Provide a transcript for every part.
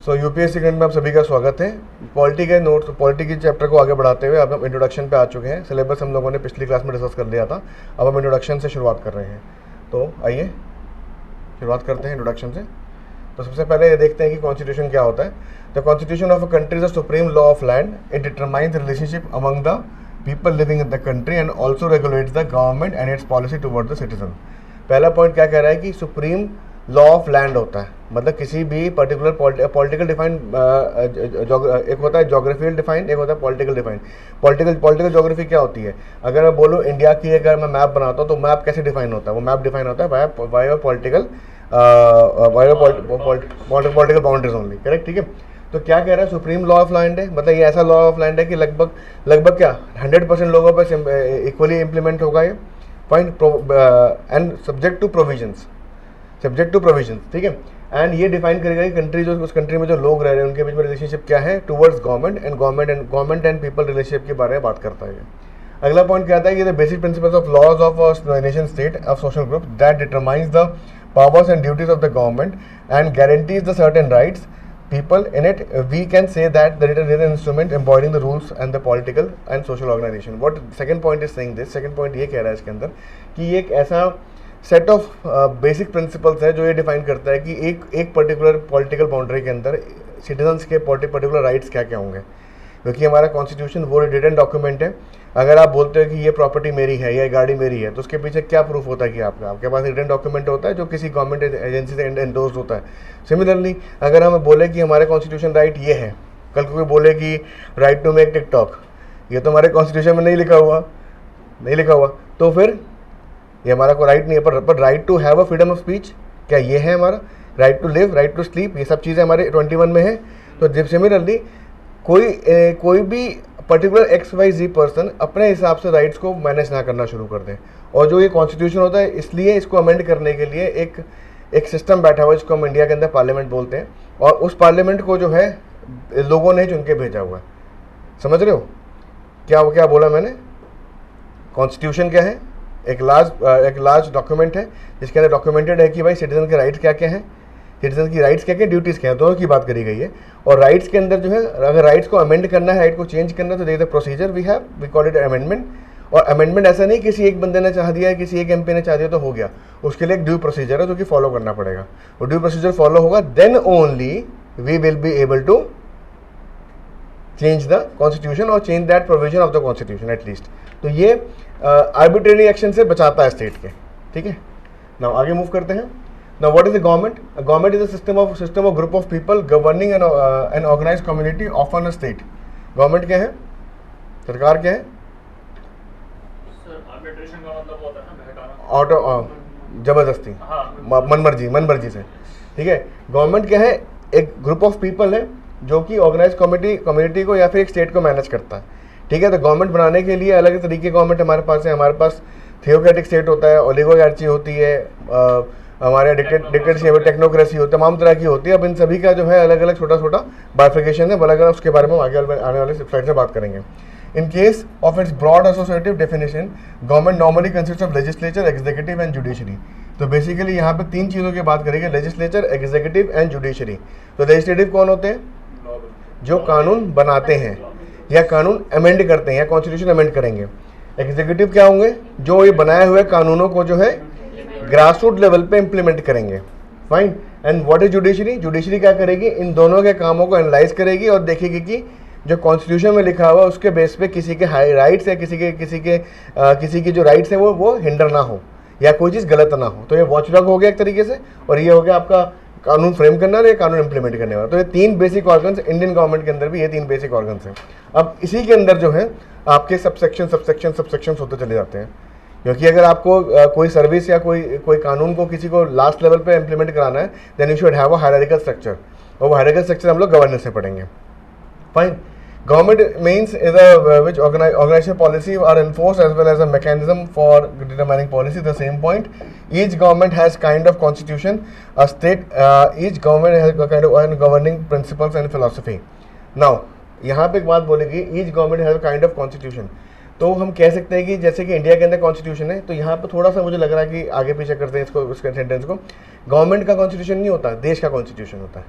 सो UPSC current में आप सभी का स्वागत है। पॉलिटी के नोट्स पॉलिटी के चैप्टर को आगे बढ़ाते हुए अब हम इंट्रोडक्शन पे आ चुके हैं। सिलेबस हम लोगों ने पिछली क्लास में डिस्कस कर लिया था, अब हम इंट्रोडक्शन से शुरुआत कर रहे हैं। तो आइए शुरुआत करते हैं इंट्रोडक्शन से। तो सबसे पहले ये देखते हैं कि कॉन्स्टिट्यूशन क्या होता है। The constitution of a country is the supreme law of land. It determines the relationship among the people living in the country and also regulates the government and it's policy toward the citizen. पहला point क्या कह रहा है कि supreme law of land होता है, मतलब किसी भी पर्टिकुलर पॉलिटिकल डिफाइंड, एक होता है जोग्राफिकल डिफाइंड, एक होता है पॉलिटिकल डिफाइंड। पॉलिटिकल जोग्राफी क्या होती है? अगर मैं बोलूँ इंडिया की अगर मैं मैप बनाता हूँ तो मैप कैसे डिफाइन होता है? वो मैप डिफाइन होता है bye political political boundaries only, correct? ठीक है। तो क्या कह रहा है? सुप्रीम लॉ ऑफ लैंड है, मतलब ये ऐसा लॉ ऑफ लैंड है कि लगभग क्या 100% लोगों पर इक्वली इम्प्लीमेंट होगा ये। Fine. And subject to provisions, ठीक है। एंड ये डिफाइन करेगा कि कंट्री जो उस कंट्री में जो लोग रह रहे हैं उनके बीच में रिलेशनशिप क्या है towards government and people relationship के बारे में बात करता है। अगला पॉइंट क्या आता है कि the basic principles of laws of nation state of social group that determines the powers and duties of the government and guarantees the certain rights people in it. We can say that the written is an instrument embodying the rules and the political and social organization. What second point is saying this? Second point ये कह रहा है इसके अंदर कि ये एक ऐसा सेट ऑफ बेसिक प्रिंसिपल्स है जो ये डिफाइन करता है कि एक पर्टिकुलर पॉलिटिकल बाउंड्री के अंदर सिटीजन्स के पर्टिकुलर राइट्स क्या क्या होंगे। क्योंकि हमारा कॉन्स्टिट्यूशन वो रिटन डॉक्यूमेंट है। अगर आप बोलते हो कि ये प्रॉपर्टी मेरी है या गाड़ी मेरी है तो उसके पीछे क्या प्रूफ होता है कि आपके पास रिटन डॉक्यूमेंट होता है जो किसी गवर्नमेंट एजेंसी से एंडोर्स होता है। सिमिलरली अगर हम बोले कि हमारे कॉन्स्टिट्यूशन राइट ये है, कल कोई बोले कि राइट टू मेक टिकटॉक, ये तो हमारे कॉन्स्टिट्यूशन में नहीं लिखा हुआ, तो फिर ये हमारा कोई राइट नहीं है। पर right to have a freedom of speech क्या ये है हमारा? Right to live, right to sleep, ये सब चीज़ें हमारे 21 में है। तो जब सिमिलरली कोई भी पर्टिकुलर XYZ पर्सन अपने हिसाब से राइट्स को मैनेज ना करना शुरू कर दें। और जो ये कॉन्स्टिट्यूशन होता है इसलिए इसको अमेंड करने के लिए एक सिस्टम बैठा हुआ है जिसको हम इंडिया के अंदर पार्लियामेंट बोलते हैं। और उस पार्लियामेंट को जो है लोगों ने चुन के भेजा हुआ है। समझ रहे हो क्या बोला मैंने? कॉन्स्टिट्यूशन क्या है? एक लार्ज डॉक्यूमेंट है जिसके अंदर डॉक्यूमेंटेड है कि भाई सिटीजन के राइट्स क्या क्या हैं, सिटीजन की राइट्स क्या क्या, ड्यूटीज़ क्या है, दोनों की बात करी गई है। और राइट्स के अंदर जो है अगर राइट्स को अमेंड करना है, राइट को चेंज करना है तो there is a procedure we call it amendment. और अमेंडमेंट ऐसा नहीं किसी एक बंदे ने चाह दिया है, किसी एक MP ने चाह दिया तो हो गया। उसके लिए एक ड्यू प्रोसीजर है जो कि फॉलो करना पड़ेगा। और ड्यू प्रोसीजर फॉलो होगा then only we will be able to change the constitution और change that provision of the constitution at least. तो ये आर्बिट्रेरी एक्शन से बचाता है स्टेट के, ठीक है। नाउ आगे मूव करते हैं। Now, what is the government? A government is a system of group of people governing an organized community, often a state. Government क्या है? सरकार क्या है? आर्बिट्रेशन का मतलब होता है ना बहकाना, जबरदस्ती, मनमर्जी से, ठीक है। गवर्नमेंट क्या है? एक ग्रुप ऑफ पीपल है जो कि ऑर्गेनाइज कम्युनिटी को या फिर एक स्टेट को मैनेज करता है, ठीक है। तो गवर्नमेंट बनाने के लिए अलग तरीके गवर्नमेंट हमारे पास है। हमारे पास थियोक्रेटिक स्टेट होता है, ओलिगोक्रेसी होती है, हमारे डिक्टेटरशिप, टेक्नोक्रेसी होती है, तमाम तरह की होती है। अब इन सभी का जो है अलग अलग छोटा बाइफिकेशन है, अलग अलग, उसके बारे में आगे आने वाले स्लाइड में बात करेंगे। In case of its broad associative definition government normally consist of legislature, executive and judiciary. तो बेसिकली यहाँ पे तीन चीज़ों की बात करेंगे, लेजिस्लेचर, एग्जीक्यूटिव एंड जुडिशरी। तो लेजिस्लेटिव कौन होते हैं? जो कानून बनाते हैं या कानून अमेंड करते हैं या कॉन्स्टिट्यूशन अमेंड करेंगे। एग्जीक्यूटिव क्या होंगे? जो ये बनाए हुए कानूनों को जो है ग्रास रूट लेवल पे इम्प्लीमेंट करेंगे। Fine. And what is judiciary? Judiciary क्या करेगी? इन दोनों के कामों को एनालाइज करेगी और देखेगी कि जो कॉन्स्टिट्यूशन में लिखा हुआ है उसके बेस पे किसी के हाई राइट्स या किसी के जो राइट्स है वो हिंडर ना हो या कोई चीज़ गलत ना हो। तो ये वॉचडॉग हो गया एक तरीके से, और ये हो गया आपका कानून फ्रेम करना और ये कानून इम्प्लीमेंट करने वाला। तो ये तीन बेसिक ऑर्गन्स इंडियन गवर्नमेंट के अंदर भी, ये तीन बेसिक ऑर्गन्स हैं। अब इसी के अंदर जो है आपके सबसेक्शन होते चले जाते हैं। क्योंकि अगर आपको कोई सर्विस या कोई कानून को किसी को लास्ट लेवल पे इम्प्लीमेंट कराना है then you should have a hierarchical structure, और वो हायरार्किकल स्ट्रक्चर हम लोग गवर्नेंस से पढ़ेंगे। Fine. Government means is which organization policy are enforce as well as a mechanism for determining policy. The same point, each government has kind of constitution, a state, each government has kind of governing principles and philosophy. Now यहाँ पे एक बात बोलेगी, each government has kind of constitution. तो हम कह सकते हैं कि जैसे कि इंडिया के अंदर कॉन्स्टिट्यूशन है, तो यहाँ पे थोड़ा सा मुझे लग रहा है कि आगे पीछे करते हैं इसको, उसके सेंटेंस को। गवर्नमेंट का कॉन्स्टिट्यूशन नहीं होता, देश का कॉन्स्टिट्यूशन होता है।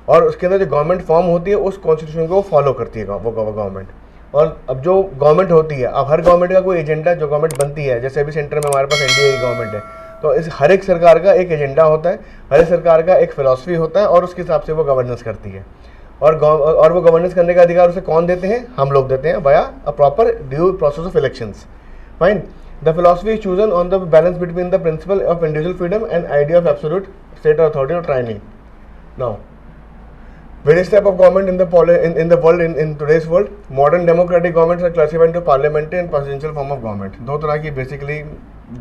और उसके अंदर जो गवर्नमेंट फॉर्म होती है उस कॉन्स्टिट्यूशन को वो फॉलो करती है वो गवर्नमेंट। और अब जो गवर्नमेंट होती है, अब हर गवर्नमेंट का कोई एजेंडा, जो गवर्नमेंट बनती है, जैसे अभी सेंटर में हमारे पास एनडीए की गवर्नमेंट है, तो इस हर एक सरकार का एक एजेंडा होता है, हर एक सरकार का एक फिलॉसफी होता है और उसके हिसाब से वो गवर्नेंस करती है। और वो गवर्नेंस करने का अधिकार उसे कौन देते हैं? हम लोग देते हैं, via a proper due process of elections. Fine. The philosophy is chosen on the balance between the principle of individual freedom and idea of absolute state authority और timing. Now various type of government in the world, in today's world, modern democratic governments are classified into parliamentary and presidential form of government। दो तरह की basically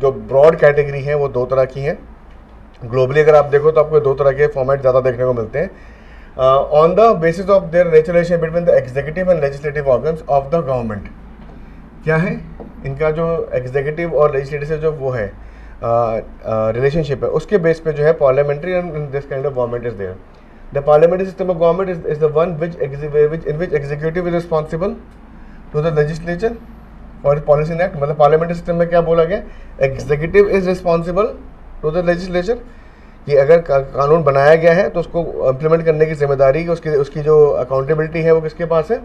जो broad category है वो दो तरह की है। ग्लोबली अगर आप देखो तो आपको दो तरह के फॉर्मेट ज़्यादा देखने को मिलते हैं। On the basis of their relation between the executive and legislative organs of the government. क्या है इनका जो एग्जीक्यूटिव और लेजिस्लेटिव से जो वो है रिलेशनशिप है, उसके बेस पे जो है parliamentary and this kind of government is there. The parliamentary system of government is the one in which executive is responsible to the legislature for its policy and act। मतलब parliamentary system में क्या बोला गया? Executive is responsible to the legislature कि अगर कानून बनाया गया है तो उसको इम्प्लीमेंट करने की जिम्मेदारी, उसकी जो अकाउंटेबिलिटी है वो किसके पास है?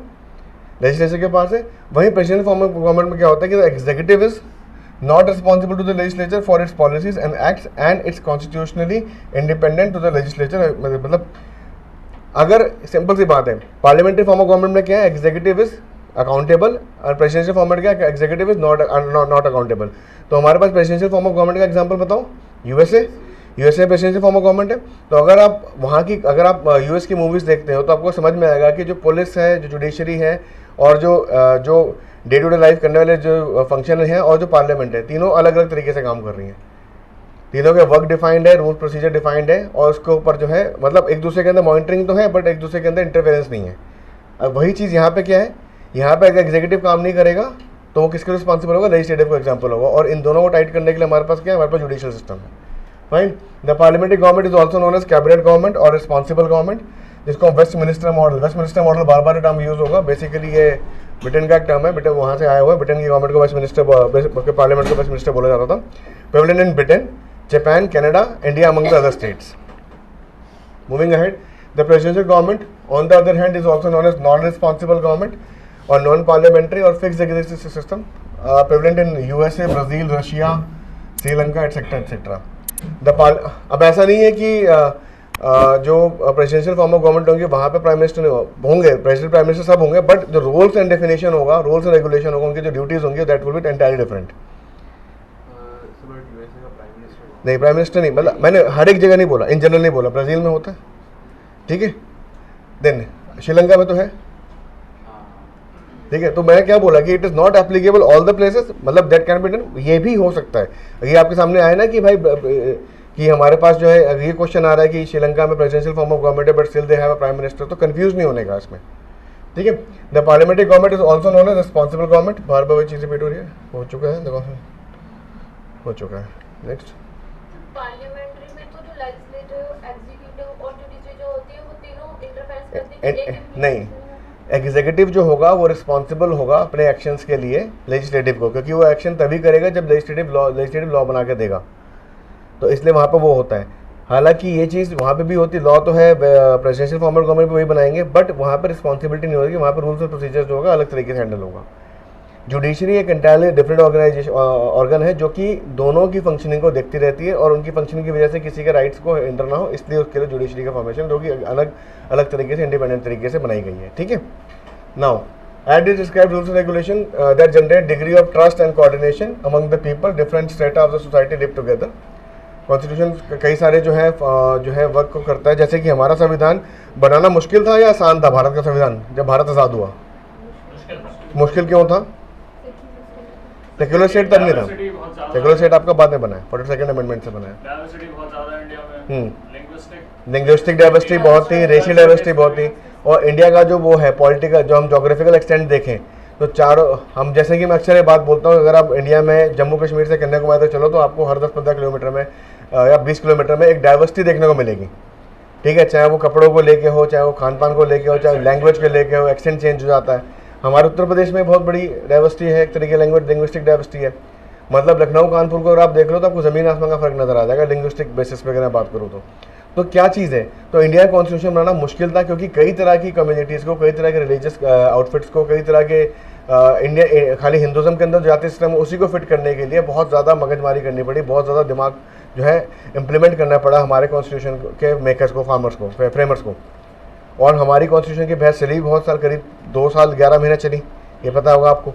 लेजिस्लेचर के पास है। वहीं प्रेसिडेंट फॉर्म ऑफ गवर्नमेंट में क्या होता है कि executive is not responsible to the legislature for its policies and acts and it's constitutionally independent to the legislature। मतलब अगर सिंपल सी बात है, पार्लियामेंट्री फॉर्म ऑफ गवर्नमेंट में क्या है? एग्जीक्यूटिव इज अकाउंटेबल और प्रेसिडेंशियल फॉर्मेट क्या है? Executive is not accountable. तो हमारे पास प्रेसिडेंशियल फॉर्म ऑफ गवर्नमेंट का एग्जांपल बताओ, USA presidential form of government है। तो अगर आप वहाँ की यूएस की मूवीज़ देखते हो तो आपको समझ में आएगा कि जो पुलिस है, जो जुडिशरी है और जो डे टू डे लाइफ करने वाले जो फंक्शन हैं और जो पार्लियामेंट है, तीनों अलग अलग तरीके से काम कर रही हैं। तीनों के वर्क डिफाइंड है, रूल प्रोसीजर डिफाइंड है और उसके ऊपर जो है मतलब एक दूसरे के अंदर मॉनिटरिंग तो है बट एक दूसरे के अंदर इंटरफेरेंस नहीं है। अब वही चीज़ यहाँ पे क्या है, यहाँ पे अगर एग्जीक्यूटिव काम नहीं करेगा तो वो किसके रिस्पॉन्सिबल होगा? लेजिस्लेटिव को एग्जाम्पल होगा। और इन दोनों को टाइट करने के लिए हमारे पास क्या है? हमारे पास जुडिशियल सिस्टम है। Fine. The parliamentary government is also known as cabinet government और रिस्पॉन्सिबल गवर्नमेंट, जिसको वेस्ट मिनिस्टर मॉडल बार बार टर्म यूज होगा। बेसिकली ये ब्रिटेन का एक टर्म है, ब्रिटेन वहाँ से आया हुआ है। ब्रिटेन की गवर्नमेंट को वेस्ट मिनिस्टर, पार्लियामेंट को वेस्ट मिनिस्टर बोला जाता था। Prevalent in Britain, Japan, Canada, India among the other states। Moving ahead, the presidential government on the other hand is also known as non-responsible government or non-parliamentary or fixed executive system, prevalent in USA, Brazil, Russia, Sri Lanka, etc. अब ऐसा नहीं है कि जो presidential form of government होंगे वहाँ पे prime minister होंगे, प्रेसिडेंट प्राइम मिनिस्टर सब होंगे, बट जो रूल्स एंड डेफिनेशन होगा, रूल्स एंड रेगुलेशन होगा, उनकी जो ड्यूटीज होंगी that will be entirely different. नहीं, प्राइम मिनिस्टर नहीं, मतलब मैंने हर एक जगह नहीं बोला, इन जनरल नहीं बोला। ब्राज़ील में होता है, ठीक है, देन श्रीलंका में तो है, ठीक है। तो मैं क्या बोला कि it is not applicable all the places, मतलब दैट कैन बी डन। ये भी हो सकता है। ये आपके सामने आया ना कि भाई कि हमारे पास जो है ये क्वेश्चन आ रहा है कि श्रीलंका में प्रेसिडेंशियल फॉर्म ऑफ गवर्नमेंट है but still they have a prime minister, तो कंफ्यूज नहीं होने का इसमें, ठीक है। The parliamentary government is also known as responsible government. बार बार वही चीज़ रिपीट हो रही है, हो चुका है, देखो हो चुका है। नेक्स्ट, पार्लियामेंट्री में तो जो लेजिस्लेटिव, एग्जीक्यूटिव और जुडिशरी जो होती है वो तीनों इंटरफेरेंस करती है। नहीं, एग्जीक्यूटिव जो होगा वो रिस्पॉन्सिबल होगा अपने एक्शंस के लिए लेजिस्लेटिव को, क्योंकि वो एक्शन तभी करेगा जब लेजिस्लेटिव लॉ बना के देगा, तो इसलिए वहाँ पर वो होता है। हालांकि ये चीज़ वहाँ पे भी होती, लॉ तो है प्रेसिडेंशियल फॉर्म ऑफ गवर्नमेंट पे वही बनाएंगे, बट वहाँ पर रिस्पॉन्सिबिलिटी नहीं होगी, वहाँ पर रूल्स और प्रोसीजर्स जो होगा अलग तरीके से हैंडल होगा। जुडिशरी एक एंटायरली डिफरेंट ऑर्गन है जो कि दोनों की फंक्शनिंग को देखती रहती है और उनकी फंक्शनिंग की वजह से किसी के राइट्स को हिंडर ना हो, इसलिए उसके लिए जुडिशरी का फॉर्मेशन जो कि अलग अलग तरीके से इंडिपेंडेंट तरीके से बनाई गई है, ठीक है। Now at is describe rules and regulation that generate degree of trust and coordination among the people, different strata of the society live together. Constitution कई सारे जो है वर्क को करता है, जैसे कि हमारा संविधान बनाना मुश्किल था या आसान था? भारत का संविधान जब भारत आज़ाद हुआ, मुश्किल क्यों था? सेक्युलर स्टेट तब नहीं था, सेक्युलर स्टेट आपका बाद में बना है, 42nd अमेंडमेंट से बना है। डाइवर्सिटी बहुत ज़्यादा है इंडिया में, लिंग्विस्टिक डाइवर्सिटी बहुत थी, रेशियल डाइवर्सिटी बहुत थी, और इंडिया का जो वो है पॉलिटिकल, जो हम जोग्राफिकल एक्सटेंट देखें तो चारों, हम जैसे कि मैं अक्सर ये बात बोलता हूँ, अगर आप इंडिया में जम्मू कश्मीर से कन्याकुमारी तक चलो तो आपको हर 10-15 किलोमीटर में या 20 किलोमीटर में एक डाइवर्सिटी देखने को मिलेगी, ठीक है। चाहे वो कपड़ों को लेके हो, चाहे वो खान पान को लेके हो, चाहे लैंग्वेज को लेके हो, एक्सेंट चेंज हो जाता है। हमारे उत्तर प्रदेश में बहुत बड़ी डाइवर्सिटी है, एक तरीके लिंग्विस्टिक डाइवर्सिटी है। मतलब लखनऊ कानपुर को अगर आप देख लो तो आपको ज़मीन आसमान का फ़र्क नज़र आ जाएगा लिंग्विस्टिक बेसिस पे अगर मैं बात करूँ तो क्या चीज़ है, तो इंडिया कॉन्स्टिट्यूशन बनाना मुश्किल था क्योंकि कई तरह की कम्युनिटीज़ को, कई तरह के रिलीजियस आउटफिट्स को, कई तरह के इंडिया खाली हिंदुज़म के अंदर जाति सिस्टम उसी को फिट करने के लिए बहुत ज़्यादा मगजमारी करनी पड़ी, बहुत ज़्यादा दिमाग जो है इम्प्लीमेंट करना पड़ा हमारे कॉन्स्टिट्यूशन के मेकर्स को, फार्मर्स को, फ्रेमर्स को। और हमारी कॉन्स्टिट्यूशन की बहस चली बहुत साल, करीब 2 साल 11 महीने चली, ये पता होगा आपको।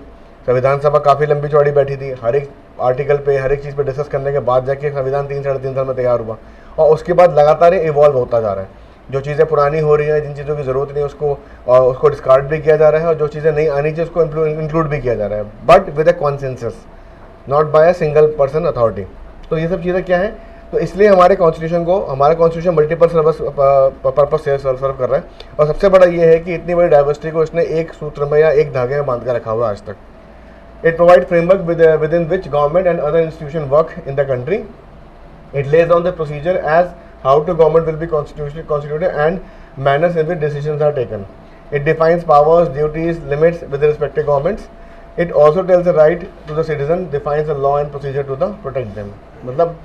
संविधान सभा काफ़ी लंबी चौड़ी बैठी थी, हर एक आर्टिकल पे, हर एक चीज़ पे डिस्कस करने के बाद जाके संविधान 3 साढ़े 3 साल में तैयार हुआ। और उसके बाद लगातार इवॉल्व होता जा रहा है, जो चीज़ें पुरानी हो रही हैं, जिन चीज़ों की ज़रूरत नहीं उसको डिस्कार्ड भी किया जा रहा है, और जो चीज़ें नहीं आनी चाहिए उसको इंक्लूड भी किया जा रहा है, but with a consensus, not by a single person authority. तो ये सब चीज़ें क्या है, तो इसलिए हमारा कॉन्स्टिट्यूशन मल्टीपल पर्पस से सर्व कर रहा है। और सबसे बड़ा ये है कि इतनी बड़ी डाइवर्सिटी को इसने एक सूत्र में या एक धागे में बांध कर रखा हुआ आज तक। It provide framework within which government and other institutions work in the country. It lays down the procedure as how to government will be constituted and manners in which decisions are taken. It defines powers, duties, limits with the respective governments. It also tells the right to the citizen, defines the law and procedure to the protect them. मतलब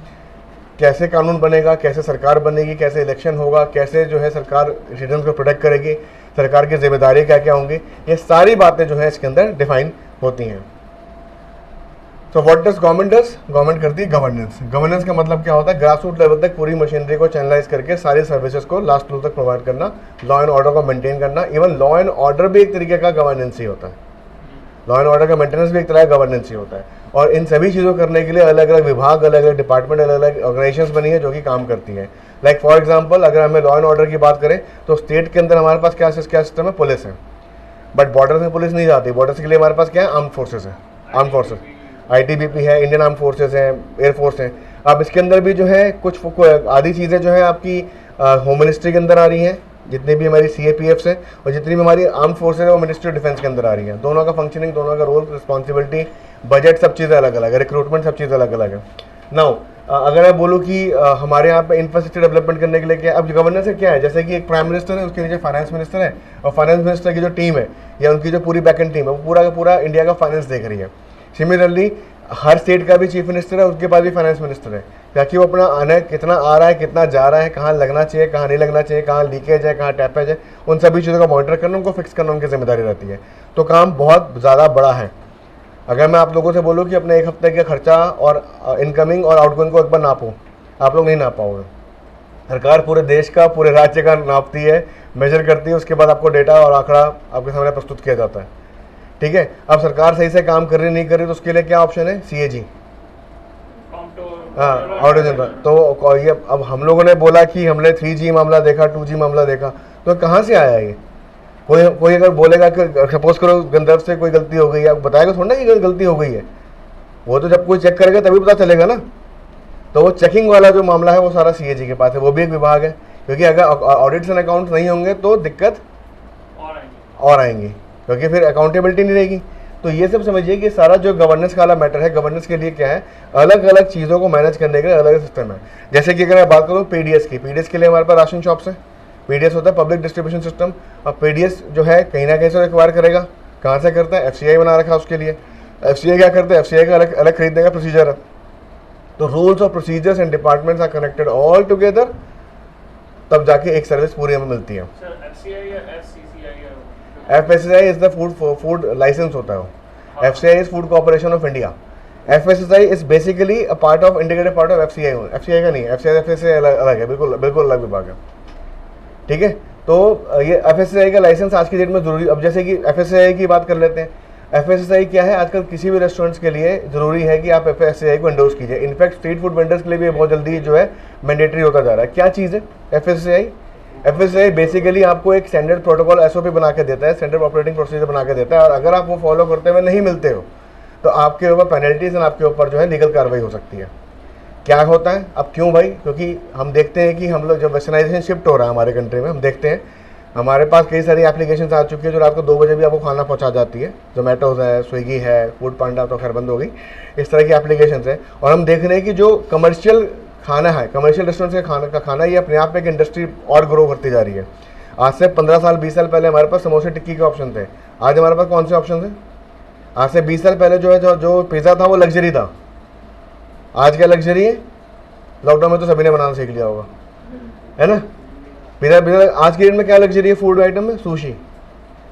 कैसे कानून बनेगा, कैसे सरकार बनेगी, कैसे election होगा, कैसे जो है सरकार सिटीजन को प्रोटेक्ट करेगी, सरकार की जिम्मेदारी क्या क्या होंगी, ये सारी बातें जो है इसके अंदर डिफाइन होती हैं। तो व्हाट डज गवर्नमेंट गवर्नमेंट करती है गवर्नेंस। गवर्नेंस का मतलब क्या होता है, ग्रास रूट लेवल तक पूरी मशीनरी को चैनलाइज करके सारी सर्विसेज को लास्ट लेवल तक प्रोवाइड करना, लॉ एंड ऑर्डर को मेंटेन करना। इवन लॉ एंड ऑर्डर भी एक तरीके का गवर्नेंस ही होता है, लॉ एंड ऑर्डर का मेंटेनेंस भी एक तरह का गवर्नेंस ही होता है। और इन सभी चीज़ों करने के लिए अलग अलग विभाग, अलग अलग डिपार्टमेंट, अलग अलग ऑर्गेनाइजेशंस बनी है जो कि काम करती है। लाइक फॉर एग्जांपल, अगर हमें लॉ एंड ऑर्डर की बात करें तो स्टेट के अंदर हमारे पास क्या सिस्टम है, पुलिस है, बट बॉर्डर में पुलिस नहीं जाती। बॉर्डर्स के लिए हमारे पास क्या है, आर्म फोर्सेस है, आर्म फोर्सेस, ITBP है, इंडियन आर्म फोर्सेस है, एयरफोर्स है। अब इसके अंदर भी जो है कुछ आधी चीज़ें जो है आपकी होम मिनिस्ट्री के अंदर आ रही हैं, जितनी भी हमारी CAPFs है, और जितनी भी हमारी आर्म फोर्सेज है वो मिनिस्ट्री ऑफ डिफेंस के अंदर आ रही है। दोनों का फंक्शनिंग, दोनों का रोल, रिस्पॉन्सिबिलिटी, बजट, सब चीज़ें अलग अलग है, रिक्रूटमेंट सब चीज़ें अलग अलग है। नाउ अगर मैं बोलूँ कि हमारे यहाँ पे इंफ्रास्ट्रक्चर डेवलपमेंट करने के लिए क्या, अब गवर्नेंस है क्या है, जैसे कि एक प्राइम मिनिस्टर है, उसके नीचे फाइनेंस मिनिस्टर है, और फाइनेंस मिनिस्टर की जो टीम है या उनकी जो पूरी बैकएंड टीम है वो पूरा का पूरा इंडिया का फाइनेंस देख रही है। सिमिलरली हर स्टेट का भी चीफ मिनिस्टर है, उसके पास भी फाइनेंस मिनिस्टर है, ताकि वो अपना आना कितना आ रहा है, कितना जा रहा है, कहाँ लगना चाहिए, कहाँ नहीं लगना चाहिए, कहाँ लीकेज है, कहाँ टैपेज है, उन सभी चीज़ों का मॉनिटर करना, उनको फिक्स करना उनकी जिम्मेदारी रहती है। तो काम बहुत ज़्यादा बड़ा है। अगर मैं आप लोगों से बोलूँ कि अपने एक हफ्ते का खर्चा और इनकमिंग और आउटगोइंग को एक बार नापो, आप लोग नहीं नाप पाओगे। सरकार पूरे देश का, पूरे राज्य का नापती है, मेजर करती है, उसके बाद आपको डेटा और आंकड़ा आपके सामने प्रस्तुत किया जाता है। ठीक है, अब सरकार सही से काम कर रही नहीं कर रही तो उसके लिए क्या ऑप्शन है, CAG, हाँ, ऑडिटर जनरल। तो ये अब हम लोगों ने बोला कि हमने 3G मामला देखा, 2G मामला देखा, तो कहाँ से आया ये? कोई अगर बोलेगा कि सपोज करो गंधर्व से कोई गलती हो गई है, बताएगा थोड़ा ना कि गलती हो गई है, वो तो जब कोई चेक करेगा तभी पता चलेगा ना। तो वो चेकिंग वाला जो मामला है वो सारा CAG के पास है, वो भी एक विभाग है, क्योंकि अगर ऑडिट्स एंड अकाउंट्स नहीं होंगे तो दिक्कत और आएंगी, क्योंकि फिर अकाउंटेबिलिटी नहीं रहेगी। तो ये सब समझिए कि सारा जो गवर्नेंस का वाला मैटर है, गवर्नेंस के लिए क्या है, अलग अलग चीज़ों को मैनेज करने के लिए अलग अलग सिस्टम है। जैसे कि अगर मैं बात करूँ PDS की, PDS के लिए हमारे पास राशन शॉप्स है, PDS होता है पब्लिक डिस्ट्रीब्यूशन सिस्टम। अब PDS जो है कहीं ना कहीं से रिक्वायर करेगा, कहाँ से करता है, FCI बना रखा है उसके लिए। FCI क्या करता है, FCI का अलग खरीदने का प्रोसीजर है। तो रूल्स और procedures and departments are connected all together, तब जाके एक सर्विस पूरी हमें मिलती है। FSSAI is the food license होता है। FCI is food corporation of India. FSSAI is basically a part of integrated part of FCI। FCI का नहीं, FCI अलग है, बिल्कुल अलग विभाग है। ठीक है, तो ये FSSAI का लाइसेंस आज की डेट में जरूरी। अब जैसे कि FSSAI की बात कर लेते हैं। FSSAI क्या है, आजकल किसी भी रेस्टोरेंट्स के लिए ज़रूरी है कि आप FSSAI को एंडोर्स कीजिए। इनफैक्ट स्ट्रीट फूड वेंडर्स के लिए भी बहुत जल्दी जो है मैंडेटरी होता जा रहा है। क्या चीज़ है FSSAI बेसिकली आपको एक स्टैंडर्ड प्रोटोकॉल SOP बना के देता है, स्टैंडर्ड ऑपरेटिंग प्रोसीजर बना के देता है, और अगर आप वो फॉलो करते हुए नहीं मिलते हो तो आपके ऊपर पेनल्टीज एंड आपके ऊपर जो है लीगल कार्रवाई हो सकती है। क्या होता है, अब क्यों भाई, क्योंकि हम देखते हैं कि हम लोग जब वेस्टर्नाइजेशन शिफ्ट हो रहा है हमारे कंट्री में, हम देखते हैं हमारे पास कई सारी एप्लीकेशंस आ चुकी है जो रात को 2 बजे भी आपको खाना पहुंचा जाती है। जोमेटोज है, स्विगी है, फूड पांडा तो खैर बंद हो गई, इस तरह की एप्लीकेशंस है। और हम देख रहे हैं कि जो कमर्शियल खाना है, कमर्शियल रेस्टोरेंट का खाना ये अपने आप में एक इंडस्ट्री और ग्रो करती जा रही है। आज से 15 साल 20 साल पहले हमारे पास समोसे टिक्की के ऑप्शन थे, आज हमारे पास कौन से ऑप्शन थे? आज से 20 साल पहले जो है जो पिज़्ज़ा था वो लग्जरी था, आज क्या लग्जरी है? लॉकडाउन में तो सभी ने बनाना सीख लिया होगा। है ना। बिना बिना आज की डेट में क्या लग्जरी है फूड आइटम में, सुशी,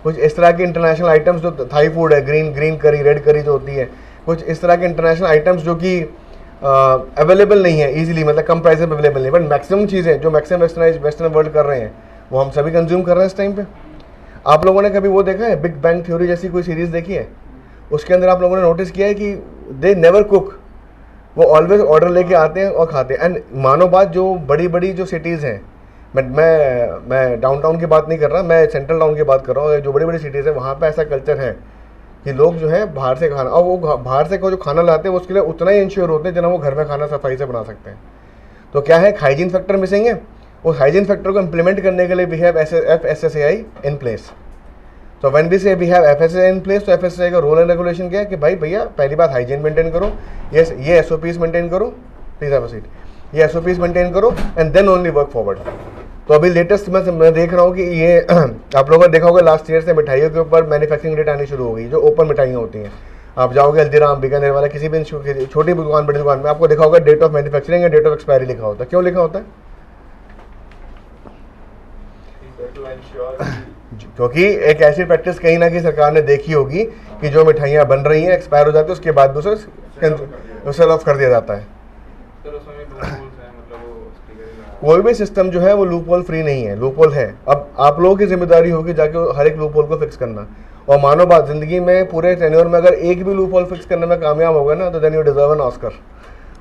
कुछ इस तरह के इंटरनेशनल आइटम्स जो थाई फूड है, ग्रीन करी, रेड करी जो होती है, कुछ इस तरह के इंटरनेशनल आइटम्स जो कि अवेलेबल नहीं है इजीली, मतलब कम प्राइस में अवेलेबल नहीं, बट मैक्सिमम चीज़ें जो मैक्सिमम वेस्टर्न वर्ल्ड कर रहे हैं वो हम सभी कंज्यूम कर रहे हैं इस टाइम पे। आप लोगों ने कभी वो देखा है बिग बैंग थ्योरी जैसी कोई सीरीज़ देखी है? उसके अंदर आप लोगों ने नोटिस किया है कि दे नेवर कुक, वो ऑलवेज ऑर्डर लेके आते हैं और खाते हैं। एंड मानो बात, जो बड़ी बड़ी जो सिटीज़ हैं, मैं डाउनटाउन की बात नहीं कर रहा, मैं सेंट्रल टाउन की बात कर रहा हूँ, जो बड़ी बड़ी सिटीज़ है वहाँ पे ऐसा कल्चर है कि लोग जो है बाहर से खाना, और वो बाहर से जो खाना लाते हैं उसके लिए उतना ही इंश्योर होते हैं जितना वो घर में खाना सफाई से बना सकते हैं। तो क्या है, हाइजीन फैक्टर मिसिंग है। उस हाइजीन फैक्टर को इम्प्लीमेंट करने के लिए we have FSSAI in place. तो when we say we have FSSAI in place, तो FSSAI का रूल एंड रेगुलेशन क्या है कि भाई भैया पहली बात हाइजीन मेंटेन करो, ये SOPs मेंटेन करो, प्लीज हैव अ सीट, ये SOPs मेंटेन करो and then only work forward. तो अभी लेटेस्ट मैं देख रहा हूँ कि ये आप लोगों ने देखा होगा लास्ट ईयर से मिठाइयों के ऊपर मैन्युफैक्चरिंग डेट आनी शुरू हो गई, जो ओपन मिठाइयाँ होती हैं। आप जाओगे हल्दीराम, बीकानेर वाला किसी भी छोटी दुकान बड़ी दुकान में आपको देखा होगा डेट ऑफ मैन्युफैक्चरिंग या डेट ऑफ एक्सपायरी लिखा होता है। क्यों लिखा होता है? क्योंकि एक ऐसी प्रैक्टिस कहीं ना कहीं सरकार ने देखी होगी कि जो मिठाइयाँ बन रही हैं एक्सपायर हो जाती है, उसके बाद उसे सेल ऑफ कर दिया जाता है। कोई भी सिस्टम जो है वो लूप होल फ्री नहीं है, लूप होल है। अब आप लोगों की जिम्मेदारी होगी जाके हर एक लूप होल को फिक्स करना। और मानो बात, जिंदगी में पूरे टेन्योर में अगर एक भी लूप होल फिक्स करने में कामयाब होगा ना, तो then you deserve an Oscar,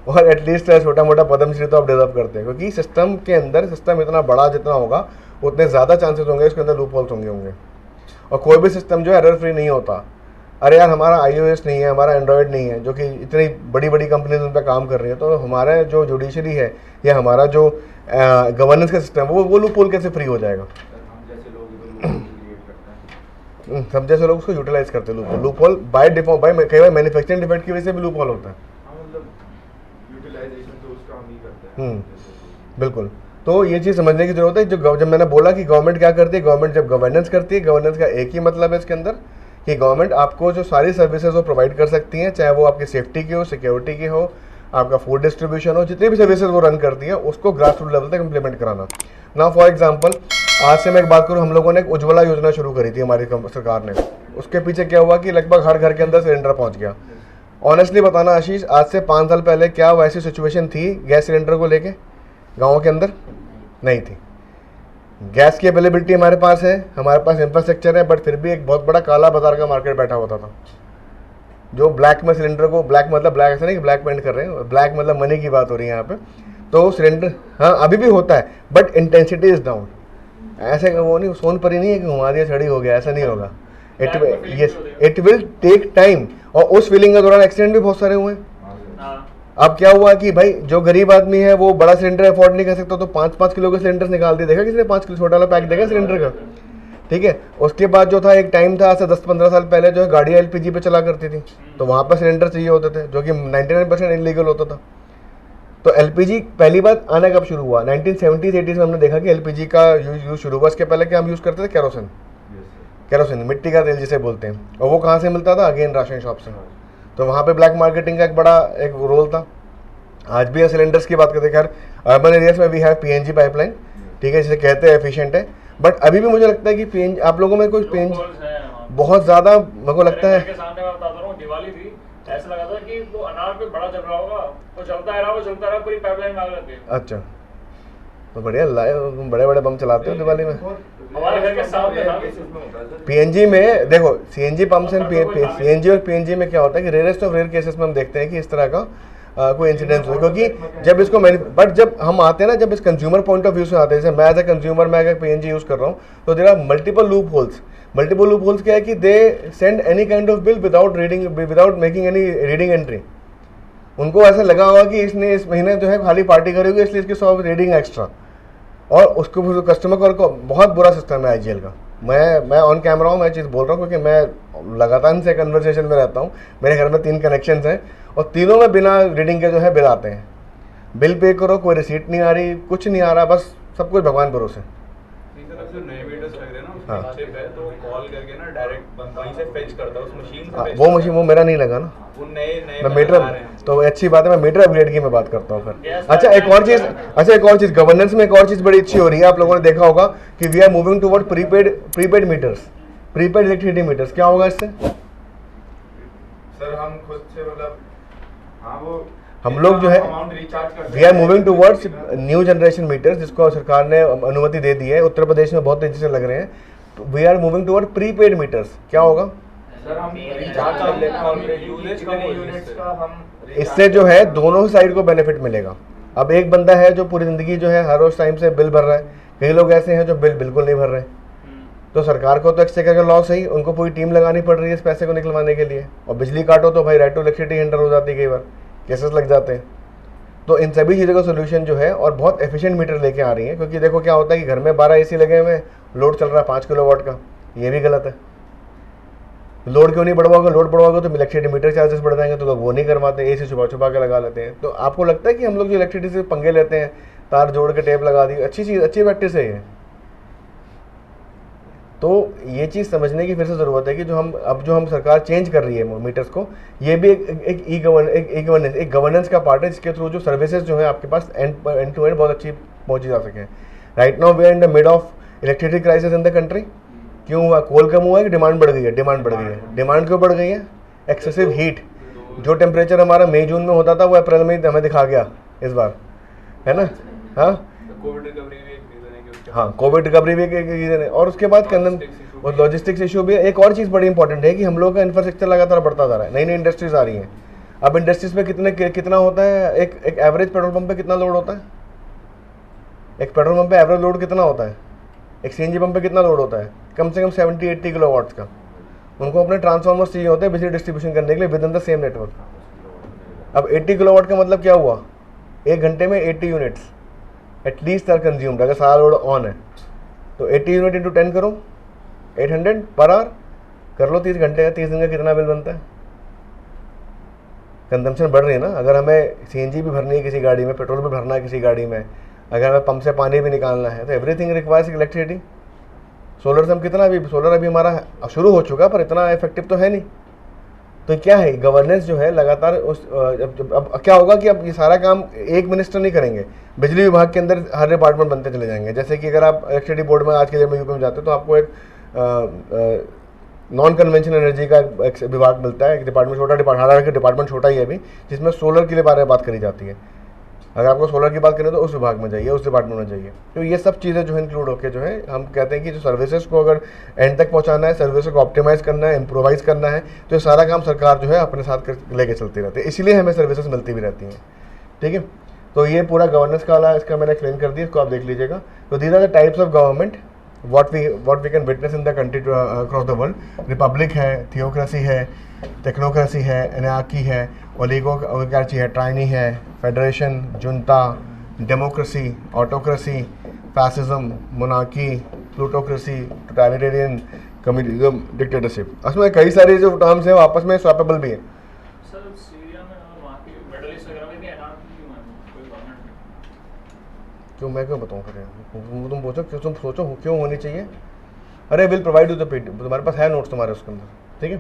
और एटलीस्ट छोटा मोटा पद्मश्री तो आप डिजर्व करते हैं। क्योंकि सिस्टम के अंदर, सिस्टम इतना बड़ा जितना होगा उतने ज़्यादा चांसेस होंगे उसके अंदर लूप होल्स होंगे। और कोई भी सिस्टम जो है एरर फ्री नहीं होता। अरे यार, हमारा iOS नहीं है, हमारा एंड्रॉयड नहीं है, जो कि इतनी बड़ी बड़ी कंपनीज उन पर काम कर रही है, तो हमारा जो जुडिशरी है या हमारा जो गवर्नेंस का सिस्टम है वो लूप होल कैसे फ्री हो जाएगा? सब जैसे लोग उसको यूटिलाइज करते हैं। लूप होल बाय डिफॉल्ट, कई बार मैन्युफैक्चरिंग डिफेक्ट की वजह से भी लूप होल होता है। बिल्कुल। तो ये चीज़ समझने की जरूरत है। जब मैंने बोला कि गवर्नमेंट क्या करती है, गवर्नमेंट जब गवर्नेंस करती है, गवर्नेंस का एक ही मतलब है इसके अंदर कि गवर्नमेंट आपको जो सारी सर्विसेज वो प्रोवाइड कर सकती हैं, चाहे वो आपकी सेफ्टी की हो, सिक्योरिटी की हो, आपका फूड डिस्ट्रीब्यूशन हो, जितनी भी सर्विसेज वो रन करती है उसको ग्रास रूट लेवल तक इम्प्लीमेंट कराना। ना फॉर एग्जांपल, आज से मैं एक बात करूँ, हम लोगों ने एक उज्ज्वला योजना शुरू करी थी हमारी सरकार ने। उसके पीछे क्या हुआ कि लगभग हर घर के अंदर सिलेंडर पहुँच गया। ऑनेस्टली बताना आशीष, आज से 5 साल पहले क्या वैसी सिचुएशन थी गैस सिलेंडर को लेके गाँव के अंदर? नहीं थी। गैस की अवेलेबिलिटी हमारे पास है, हमारे पास इंफ्रास्ट्रक्चर है, बट फिर भी एक बहुत बड़ा काला बाजार का मार्केट बैठा होता था, जो ब्लैक में सिलेंडर को, ब्लैक मतलब ब्लैक ऐसा नहीं कि ब्लैक पेंट कर रहे हैं, ब्लैक मतलब मनी की बात हो रही है यहाँ पे। तो सिलेंडर, हाँ अभी भी होता है, बट इंटेंसिटी इज डाउन। ऐसे वो नहीं, सोनपरी नहीं है कि घुमा दिया छड़ी हो गया, ऐसा नहीं होगा। It will take time. और उस फीलिंग के दौरान एक्सीडेंट भी बहुत सारे हुए हैं। अब क्या हुआ कि भाई जो गरीब आदमी है वो बड़ा सिलेंडर अफोर्ड नहीं कर सकता, तो 5-5 किलो के सिलेंडर निकाल दिए। देखा किसी ने 5 किलो छोटा वाला पैक देखा सिलेंडर का? ठीक है। उसके बाद जो था, एक टाइम था आज से 10-15 साल पहले जो है गाड़ियाँ LPG पे चला करती थी, तो वहाँ पर सिलेंडर चाहिए होते थे, जो कि 99% इलीगल होता था। तो LPG पहली बात आना कब शुरू हुआ? 1970s-80s में हमने देखा कि LPG का यूज़ शुरू हुआ। इसके पहले क्या हम यूज़ करते थे? केरोसिन, मिट्टी का तेल जिसे बोलते हैं। और वो कहाँ से मिलता था? अगेन राशन शॉप से। तो वहाँ पे ब्लैक मार्केटिंग का एक बड़ा एक रोल था। आज भी सिलेंडर्स की बात करते, खैर अर्बन एरियाज में वी हैव PNG पाइपलाइन, ठीक है, जिसे कहते हैं एफिशिएंट है। बट अभी भी मुझे लगता है कि PNG, आप लोगों में कोई PNG बहुत ज़्यादा मेरे को लगता है। सामने मैं बताता हूँ, दिवाली थी, ऐसा लगा था कि वो अनार पे बड़ा जल रहा होगा, वो जलता रहा, पूरी पाइपलाइन में आग लग गई। अच्छा, तो बढ़िया, तुम बड़े बड़े बम चलाते हो दिवाली में। हमारे घर के सामने PNG में देखो, CNG पंप्स एंड CNG और PNG में क्या होता है कि रेयरेस्ट ऑफ रेयर केसेस में हम देखते हैं कि इस तरह का कोई इंसिडेंस हो। क्योंकि जब इसको बट जब हम आते हैं ना, जब इस कंज्यूमर पॉइंट ऑफ व्यू से आते हैं, जैसे मैं एज ए कंज्यूमर मैं अगर PNG यूज़ कर रहा हूँ, तो there are multiple loopholes क्या है कि they send any kind of bill without making any reading entry. उनको ऐसा लगा होगा कि इसने इस महीने जो है खाली पार्टी करी होगी, इसलिए इसकी 100 रीडिंग एक्स्ट्रा, और उसको कस्टमर को बहुत बुरा सिस्टम है IGL का। मैं ऑन कैमरा हूँ, मैं चीज़ बोल रहा हूँ क्योंकि मैं लगातार इनसे कन्वर्सेशन में रहता हूँ। मेरे घर में 3 कनेक्शंस हैं और तीनों में बिना रीडिंग के जो है बिल आते हैं। बिल पे करो, कोई रिसीट नहीं आ रही, कुछ नहीं आ रहा, बस सब कुछ भगवान भरोसे। नए मीटर्स लग रहे हैं ना, हाँ। वहाँ से तो कॉल करके ना डायरेक्ट वहीं से फेच करता है उस मशीन से fetch वो करता मशीन है। वो मेरा नहीं लगा ना, वो नए नए मैं बना मीटर, रहे हैं। तो अच्छी बात है, मैं मीटर अपग्रेड की मैं बात करता हूँ फिर। Yes, अच्छा एक और चीज़, गवर्नेंस में एक और चीज़ बड़ी अच्छी हो रही है, आप लोगों ने देखा होगा कि we are moving toward prepaid meters, prepaid electricity meters. क्या होगा इससे? सर हम खुद से मतलब हाँ वो हम लोग जो है अमाउंट रिचार्ज करते we are moving towards new generation meters, जिसको सरकार ने अनुमति दे दी है, उत्तर प्रदेश में बहुत तेजी से लग रहे हैं। We are moving toward prepaid meters. क्या होगा? सर हम रिचार्ज कर लेते हैं, हम यूजेज कम हो यूनिट्स का हम इससे जो है दोनों साइड को बेनिफिट मिलेगा। अब एक बंदा है जो पूरी ज़िंदगी जो है हर रोज़ टाइम से बिल भर रहा है, कई लोग ऐसे हैं जो बिल बिल्कुल नहीं भर रहे, तो सरकार को तो एक्सचेकर का लॉस है ही, उनको पूरी टीम लगानी पड़ रही है इस पैसे को निकलवाने के लिए। और बिजली काटो तो भाई राइट टू इलेक्ट्रिसिटी हिंडर हो जाती है, कई बार केसेस लग जाते हैं। तो इन सभी चीज़ों का सोल्यूशन जो है, और बहुत एफिशिएंट मीटर लेके आ रही है, क्योंकि देखो क्या होता है कि घर में 12 AC लगे हुए हैं, लोड चल रहा है 5 किलोवाट का, ये भी गलत है। लोड क्यों नहीं बढ़वाओगे? लोड बढ़वाओगे तो इलेक्ट्रिसिटी मीटर चार्जेस बढ़ जाएंगे, तो लोग वो नहीं करवाते, AC छुपा छुपा के लगा लेते हैं। तो आपको लगता है कि हम लोग जो इलेक्ट्रिसिटी से पंगे लेते हैं, तार जोड़ के टेप लगा दी, अच्छी चीज़, अच्छी प्रैक्टिस है ये। तो ये चीज़ समझने की फिर से ज़रूरत है कि जो हम सरकार चेंज कर रही है मीटर्स को, ये भी एक गवर्नेंस का पार्ट है, जिसके थ्रू जो सर्विसेज जो है आपके पास एंड टू एंड बहुत अच्छी पहुंची जा सके। Right now we are in the mid of electricity crisis in the country. क्यों हुआ? कोल कम हुआ है कि डिमांड बढ़ गई है? डिमांड बढ़ गई है। डिमांड क्यों बढ़ गई है? Excessive heat. जो टेम्परेचर हमारा मई जून में होता था वो अप्रैल में हमें दिखा गया इस बार, है ना? हाँ कोविड रिकवरी भी एक रीजन है कि उसके हाँ, कोविड रिकवरी भी एक रीजन है। और उसके बाद और लॉजिस्टिक्स इशू भी है। एक और चीज़ बड़ी इंपॉर्टेंट है कि हम लोग का इंफ्रास्ट्रक्चर लगातार बढ़ता जा रहा है, नई नई इंडस्ट्रीज आ रही हैं। अब इंडस्ट्रीज में कितना होता है, एक एवरेज पेट्रोल पंप पे कितना लोड होता है? एक पेट्रोल पंप पे एवरेज लोड कितना होता है? एक CNG पंप पे कितना लोड होता है? कम से कम 70-80 किलोवाट्स का। उनको अपने ट्रांसफार्मर्स चाहिए होते हैं बिजली डिस्ट्रीब्यूशन करने के लिए with in the same network. अब 80 किलोवाट का मतलब क्या हुआ? एक घंटे में 80 यूनिट्स एटलीस्ट आर कंज्यूम्ड, अगर सारा लोड ऑन है तो 80 यूनिट इंटू 10 करो, 800 पर आवर कर लो। 30 घंटे का, 30 दिन का कितना बिल बनता है? कंजम्पशन बढ़ रही है ना। अगर हमें CNG भी भरनी है किसी गाड़ी में, पेट्रोल भी भरना है किसी गाड़ी में, अगर हमें पंप से पानी भी निकालना है, तो एवरीथिंग रिक्वायर्स इलेक्ट्रिसिटी। सोलर से हम कितना भी, सोलर अभी हमारा शुरू हो चुका पर इतना इफेक्टिव तो है नहीं। तो क्या है, गवर्नेंस जो है लगातार उस अब क्या होगा कि अब ये सारा काम एक मिनिस्टर नहीं करेंगे, बिजली विभाग के अंदर हर डिपार्टमेंट बनते चले जाएंगे। जैसे कि अगर आप इलेक्ट्रिसिटी बोर्ड में आज के दिन में यूपी में जाते हो तो आपको एक नॉन कन्वेंशनल एनर्जी का एक विभाग मिलता है, एक डिपार्टमेंट, छोटा डिपार्टमेंट, हालांकि डिपार्टमेंट छोटा ही है अभी, जिसमें सोलर के बारे में बात करी जाती है। अगर आपको सोलर की बात करें तो उस विभाग में जाइए, उस डिपार्टमेंट में जाइए। तो ये सब चीज़ें जो है इंक्लूड होकर जो है हम कहते हैं कि जो सर्विसेज को अगर एंड तक पहुंचाना है, सर्विसेज को ऑप्टिमाइज़ करना है, इम्प्रोवाइज़ करना है, तो ये सारा काम सरकार जो है अपने साथ लेके चलती रहती है, इसीलिए हमें सर्विसेज मिलती भी रहती हैं। ठीक है, तो ये पूरा गवर्नेंस का वाला इसका मैंने एक्सप्लेन कर दिया, इसको आप देख लीजिएगा। तो these are the types of government what we can witness in the country across the world. Republic है, थियोक्रेसी है, टेक्नोक्रेसी है, एनार्की है, ओलिगोक्रेसी है, टाइनी है, federation, junta, democracy, autocracy, fascism, monarchy, plutocracy, totalitarian, communism, dictatorship. उसमें कई सारे जो टर्म्स हैं वो आपस में स्वैपेबल भी हैं। सर सीरिया में और वहाँ की मिडल ईस्ट वगैरह में भी एनार्की क्यों है? कोई गवर्नमेंट क्यों, मैं क्यों बताऊँ फिर? तुम सोचो क्यों होनी चाहिए। अरे will provide you the PDF, तुम्हारे पास है नोट्स तुम्हारे उसके अंदर, ठीक है।